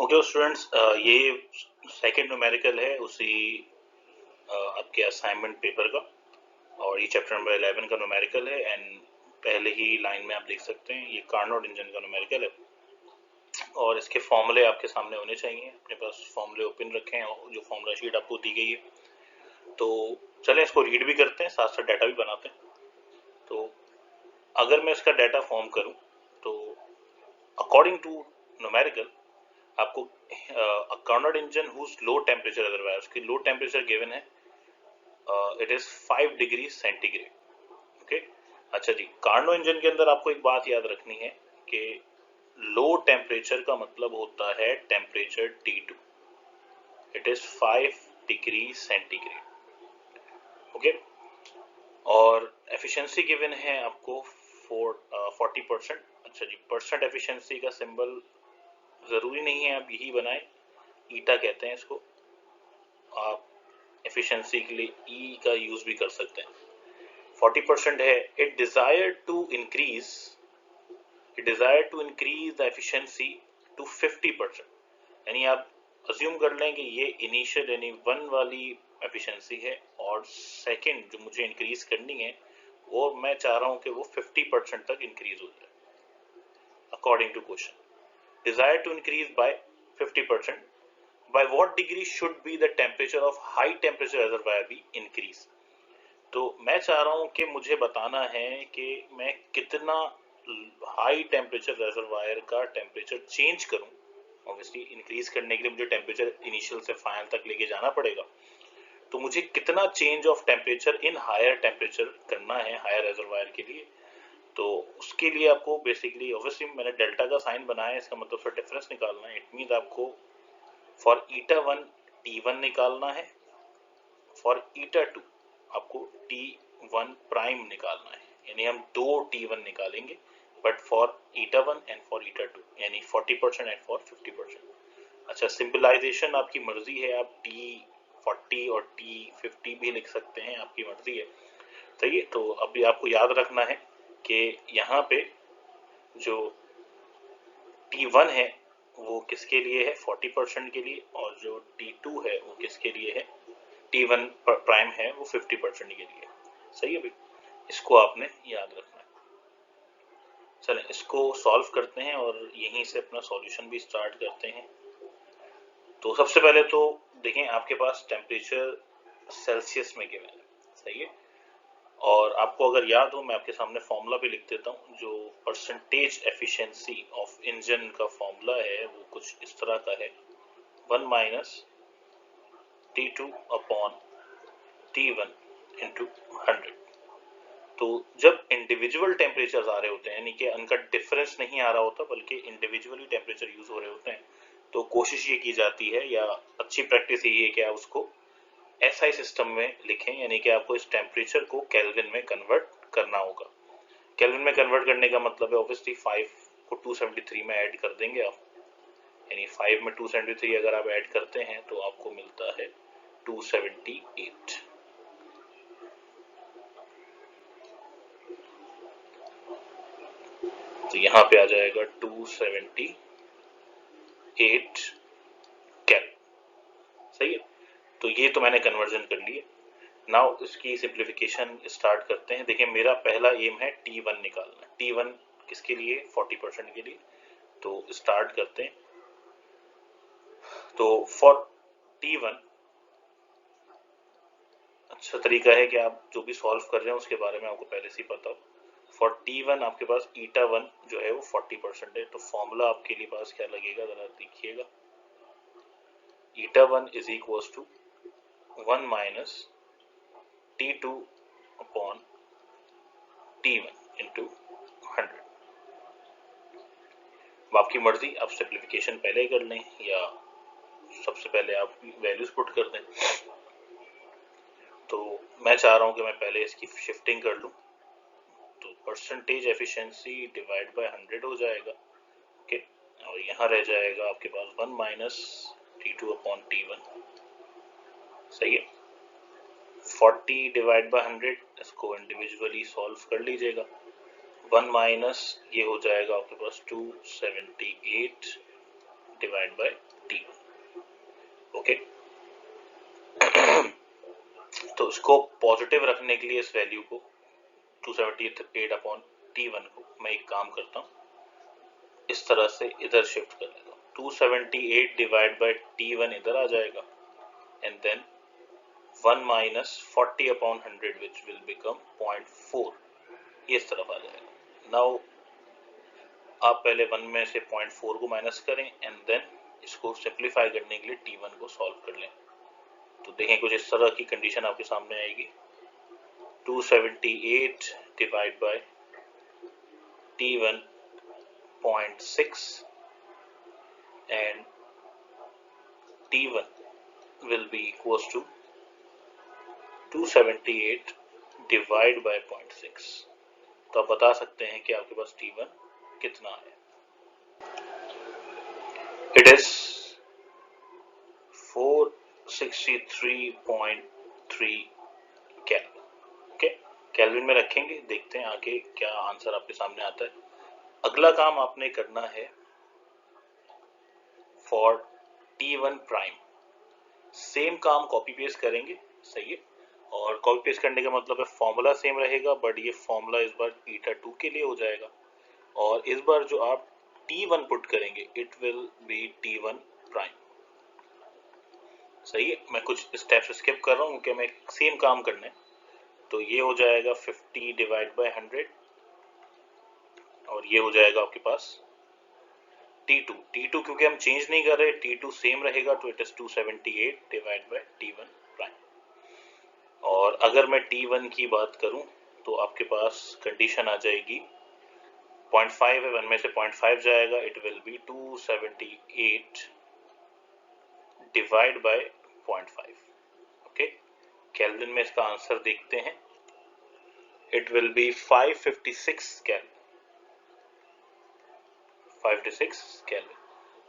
Okay students, ये second numerical है उसी आपके असाइनमेंट पेपर का। और ये चैप्टर नंबर 11 का न्यूमेरिकल है। एंड पहले ही लाइन में आप देख सकते हैं ये कार्नोट इंजन का न्यूमेरिकल है और इसके फॉर्मूले आपके सामने होने चाहिए। अपने पास फॉर्मूले ओपन रखे हैं और जो फॉर्मूला शीट आपको दी गई है, तो चलें इसको रीड भी करते हैं, साथ साथ डाटा भी बनाते हैं। तो अगर मैं इसका डाटा फॉर्म करूं तो अकॉर्डिंग टू न्यूमेरिकल आपको Carnot engine whose low temperature reservoir, उसकी लो टेम्परेचर गिवन है, it is 5 degree centigrade. Okay, अच्छा जी, कार्नो इंजन के अंदर आपको एक बात याद रखनी है कि लो टेम्परेचर का मतलब होता है temperature T2, it is 5 degree centigrade. Okay, और एफिशिएंसी गिवन है आपको 40%। अच्छा जी, परसेंट एफिशिएंसी का सिंबल जरूरी नहीं है आप यही बनाएं, ईटा कहते हैं इसको। आप एफिशिएंसी के लिए ई का यूज भी कर सकते हैं। 40% है। It desire to increase the efficiency to 50%। यानी आप अज्यूम कर लें कि ये इनिशियल यानी 1 वाली एफिशिएंसी है और सेकंड जो मुझे इंक्रीज करनी है वो मैं चाह रहा हूं कि वो 50% तक इंक्रीज हो जाए। According to question, desire to increase by 50%, by what degree should be the temperature of high temperature reservoir be increase। तो मैं चाह रहा हूं कि मुझे बताना है कि मैं कितना हाई टेम्परेचर रेजरवायर का टेम्परेचर चेंज करूं। ऑब्वियसली इंक्रीज करने के लिए मुझे टेम्परेचर इनिशियल से फाइनल तक लेके जाना पड़ेगा, तो मुझे कितना change of temperature in higher temperature करना है हायर रेजरवायर के लिए। तो उसके लिए आपको बेसिकली ऑब्वियसली मैंने डेल्टा का साइन बनाया है, इसका मतलब फिर डिफरेंस निकालना है। इट मीन आपको फॉर ईटा 1 T1 निकालना है, फॉर ईटा 2 आपको T1 प्राइम निकालना है। यानी हम दो T1 निकालेंगे, but for eta 1 and for eta 2, यानी 40% एंड फॉर 50%। अच्छा, सिंबलाइजेशन आपकी मर्जी है, आप T40 और T50 भी लिख सकते हैं, आपकी मर्जी है। सही है, तो अभी आपको याद रखना है कि यहाँ पे जो T1 है वो किसके लिए है, 40% के लिए, और जो T2 है वो किसके लिए है, T1 प्राइम है वो 50% के लिए। सही है भाई, इसको आपने याद रखना है। चलें इसको सॉल्व करते हैं और यहीं से अपना सॉल्यूशन भी स्टार्ट करते हैं। तो सबसे पहले तो देखें, आपके पास टेम्परेचर सेल्सियस में गिवन है। सही है, और आपको अगर याद हो मैं आपके सामने फॉर्मूला भी लिख देता हूँ। जो परसेंटेज एफिशिएंसी ऑफ इंजन का फॉर्मूला है वो कुछ इस तरह का है, 1 minus T2 upon T1 into 100। तो जब इंडिविजुअल टेम्परेचर आ रहे होते हैं, यानी कि उनका डिफरेंस नहीं आ रहा होता बल्कि इंडिविजुअली टेम्परेचर यूज हो रहे होते हैं, तो कोशिश ये की जाती है या अच्छी प्रैक्टिस यही है कि आप उसको एसआई सिस्टम में लिखें, यानी कि आपको इस टेम्परेचर को केल्विन में कन्वर्ट करना होगा। केल्विन में कन्वर्ट करने का मतलब है ऑब्वियसली 5 को 273 में ऐड कर देंगे आप, यानी 5 में 273 अगर आप ऐड करते हैं तो आपको मिलता है 278। तो यहाँ पे आ जाएगा 278 कैल। सही है, तो ये तो मैंने कन्वर्जन कर लिए। नाउ इसकी सिंप्लीफिकेशन स्टार्ट करते हैं। देखिए मेरा पहला एम है T1 निकालना। T1 किसके लिए, 40% के लिए। तो स्टार्ट करते हैं। तो फॉर T1 अच्छा तरीका है कि आप जो भी सॉल्व कर रहे हैं उसके बारे में आपको पहले से ही पता हो। फॉर T1 आपके पास ईटा 1 जो है वो 40% है, तो फॉर्मूला आपके लिए पास क्या लगेगा जरा देखिएगा। Eta 1 is equal to 1 minus T2 upon T1 into 100। अब आपकी मर्जी, आप सिंप्लीफिकेशन पहले कर लें या सबसे पहले आप वैल्यूज पुट कर दें। तो मैं चाह रहा हूं कि मैं पहले इसकी शिफ्टिंग कर लूं, तो परसेंटेज एफिशिएंसी डिवाइड बाय 100 हो जाएगा। ओके, और यहाँ रह जाएगा आपके पास 1 माइनस T2 अपॉन T1। सही है, 40 डिवाइड बाय 100, इसको इंडिविजुअली सॉल्व कर लीजिएगा। 1 माइनस ये हो जाएगा आपके पास 278 डिवाइड बाय T1। ओके, तो इसको पॉजिटिव रखने के लिए इस वैल्यू को 278 अपॉन T1 को मैं एक काम करता हूँ, इस तरह से इधर शिफ्ट कर लेता हूँ। 278 डिवाइड बाय T1 इधर आ जाएगा and then 1 minus 40 upon 100 which will become 0.4, ये इस तरफ आ जाएगा। नाउ आप पहले 1 में से 0.4 को माइनस करें एंड देन इसको सिंप्लीफाई करने के लिए T1 को सॉल्व कर लें। तो देखें कुछ इस तरह की कंडीशन आपके सामने आएगी। 278 divide by T1 0.6 and T1 will be equals to 278 divide by 0.6। तो आप बता सकते हैं कि आपके पास T1 कितना है। It is 463.3 kelvin. Okay, kelvin में रखेंगे, देखते हैं आगे क्या आंसर आपके सामने आता है। अगला काम आपने करना है फॉर T1 प्राइम, सेम काम कॉपी पेस्ट करेंगे, सही है। और कॉपी पेस्ट करने का मतलब है फॉर्मूला सेम रहेगा, बट ये फॉर्मूला इस बार ईटा 2 के लिए हो जाएगा और इस बार जो आप T1 पुट करेंगे it will be T1 prime, सही है। मैं कुछ स्टेप्स स्किप कर रहा हूँ क्योंकि मैं सेम काम करना है। तो ये हो जाएगा 50 डिवाइड बाय 100 और ये हो जाएगा आपके पास T2 क्योंकि हम चेंज नहीं कर रहे, T2 सेम रहेगा, तो it is 278 divide by T1 prime. और अगर मैं T1 की बात करूं तो आपके पास कंडीशन आ जाएगी 0.5 है, 1 में से 0.5 जाएगा, it will be 278 divide by 0.5। Okay, kelvin में इसका आंसर देखते हैं, it will be 556 kelvin, 556 kelvin.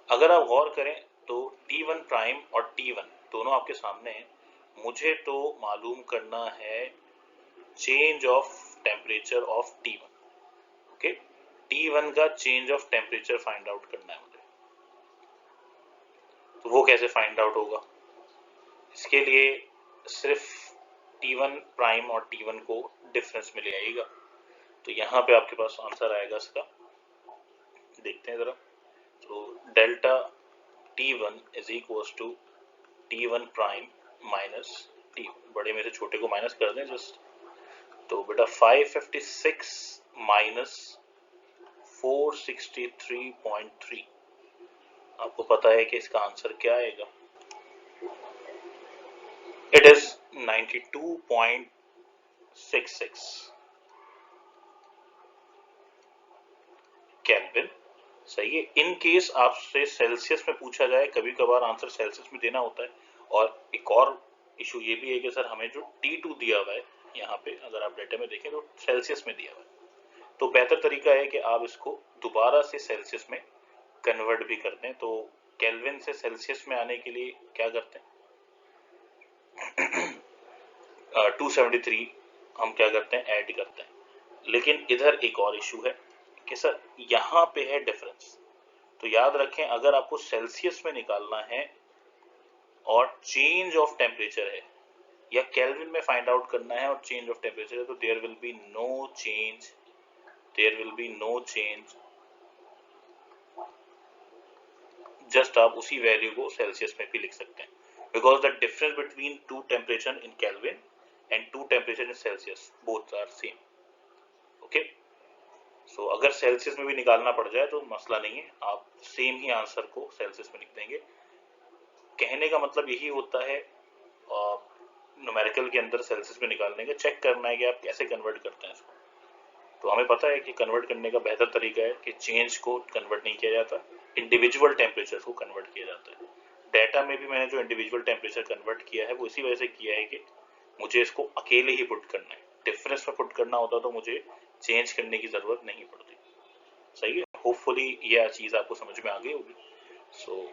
अगर आप गौर करें तो T1 प्राइम और T1 दोनों आपके सामने हैं। मुझे तो मालूम करना है change of temperature of T1। Okay, T1 का change of temperature find out करना है मुझे। तो वो कैसे फाइंड आउट होगा? इसके लिए सिर्फ T1 प्राइम और T1 को डिफरेंस में ले आएगा। तो यहाँ पे आपके पास आंसर आएगा इसका, देखते हैं जरा। तो delta T1 is equals to T1 prime minus T, बड़े में से छोटे को माइनस कर दें जस्ट। तो बेटा 556 माइनस 463.3, आपको पता है कि इसका आंसर क्या आएगा? इट इज 92.66 केल्विन, सही है। इन केस आपसे सेल्सियस में पूछा जाए, कभी कभार आंसर सेल्सियस में देना होता है। और एक और इशू ये भी है कि सर हमें जो T2 दिया हुआ है यहाँ पे, अगर आप डेटा में देखें तो सेल्सियस में दिया हुआ है। तो बेहतर तरीका है कि आप इसको दोबारा से सेल्सियस में कन्वर्ट भी कर दें। तो केल्विन से सेल्सियस में आने के लिए क्या करते हैं 273 हम क्या करते हैं, ऐड करते हैं। लेकिन इधर एक और इशू है कि सर यहाँ पे है डिफरेंस। तो याद रखें, अगर आपको सेल्सियस में निकालना है और चेंज ऑफ टेम्परेचर है, या केल्विन में फाइंड आउट करना है और चेंज ऑफ टेम्परेचर है, तो there will be no change, just आप उसी वैल्यू को सेल्सियस में भी लिख सकते हैं, because the difference between two temperature in Kelvin and two temperature in Celsius both are same. Okay, so अगर सेल्सियस में भी निकालना पड़ जाए तो मसला नहीं है, आप सेम ही आंसर को सेल्सियस में लिख देंगे। कहने का मतलब यही होता है न्यूमेरिकल के अंदर सेल्सियस में निकालने का, चेक करना है कि आप कैसे कन्वर्ट करते हैं इसको। तो हमें पता है कि कन्वर्ट करने का बेहतर तरीका है कि चेंज को कन्वर्ट नहीं किया जाता, इंडिविजुअल टेम्परेचर को कन्वर्ट किया जाता है। डाटा में भी मैंने जो इंडिविजुअल टेम्परेचर कन्वर्ट किया है वो इसी वजह से किया है कि मुझे इसको अकेले ही पुट करना है। डिफरेंस में पुट करना होता तो मुझे चेंज करने की जरूरत नहीं पड़ती, सही है। होपफुली यह चीज आपको समझ में आ गई होगी। सो